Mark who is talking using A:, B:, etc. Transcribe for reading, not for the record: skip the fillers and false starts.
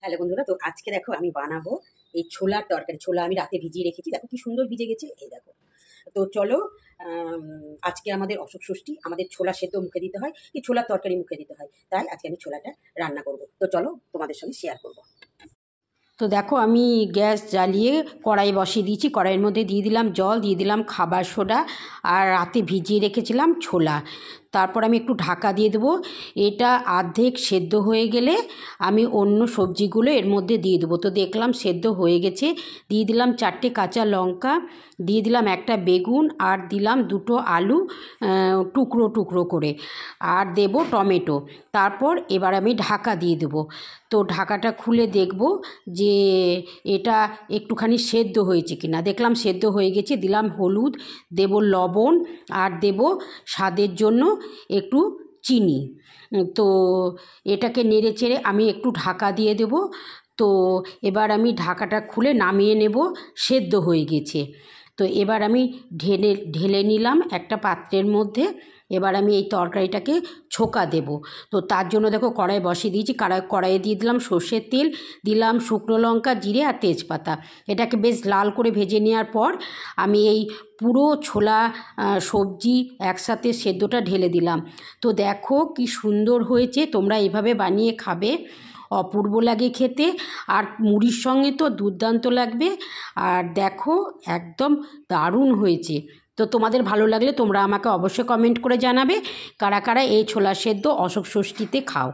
A: Hello বন্ধুরা, তো আজকে দেখো আমি বানাবো এই ছোলার তরকারি। ছোলা আমি রাতে ভিজিয়ে রেখেছি, দেখো কি সুন্দর ভিজে গেছে, এই দেখো। তো চলো, আজকে আমাদের অশোক ষষ্ঠী, আমাদের ছোলা সেদ্ধ মুখে দিতে হয়, কি ছোলার তরকারি মুখে দিতে হয়, তাই আজকে আমি ছোলাটা রান্না করব। তো চলো তোমাদের সঙ্গে শেয়ার করব। তো দেখো আমি গ্যাস জ্বালিয়ে কড়াই বসিয়ে দিয়েছি। কড়াইয়ের মধ্যে দিয়ে দিলাম জল, দিয়ে দিলাম খাবার সোডা, আর রাতে ভিজিয়ে রেখেছিলাম ছোলা। তারপর আমি একটু ঢাকা দিয়ে দেবো। এটা অর্ধেক সেদ্ধ হয়ে গেলে আমি অন্য সবজিগুলো এর মধ্যে দিয়ে দেবো। তো দেখলাম সেদ্ধ হয়ে গেছে। দিয়ে দিলাম 4টে কাঁচা লঙ্কা, দিয়ে দিলাম একটা বেগুন, আর দিলাম 2টো আলু টুকরো টুকরো করে, আর দেবো টমেটো। তারপর এবার আমি ঢাকা দিয়ে দেবো। তো ঢাকাটা খুলে দেখব যে এটা একটুখানি সেদ্ধ হয়েছে কিনা। দেখলাম সেদ্ধ হয়ে গেছে। দিলাম হলুদ, দেব লবণ, আর দেব স্বাদের জন্য একটু চিনি। তো এটাকে নেড়ে চেড়ে আমি একটু ঢাকা দিয়ে দেব। তো এবার আমি ঢাকাটা খুলে নামিয়ে নেব। সেদ্ধ হয়ে গেছে। তো এবার আমি ঢেলে নিলাম একটা পাত্রের মধ্যে। এবার আমি এই তরকারিটাকে ছোঁকা দেব। তো তার জন্য দেখো কড়াই বসিয়ে দিয়েছি। কড়াইয়ে দিয়ে দিলাম সর্ষের তেল, দিলাম শুকনো লঙ্কা, জিরে আর তেজপাতা। এটাকে বেশ লাল করে ভেজে নেওয়ার পর আমি এই পুরো ছোলা সবজি একসাথে সেদ্ধটা ঢেলে দিলাম। তো দেখো কি সুন্দর হয়েছে, তোমরা এভাবে বানিয়ে খাবে, অপূর্ব লাগে খেতে। আর মুড়ির সঙ্গে তো দুর্দান্ত লাগবে। আর দেখো একদম দারুণ হয়েছে। তো তোমাদের ভালো লাগলে তোমরা আমাকে অবশ্যই কমেন্ট করে জানাবে কারা কারা এই ছোলা সেদ্ধ অশোক ষষ্ঠীতে খাও।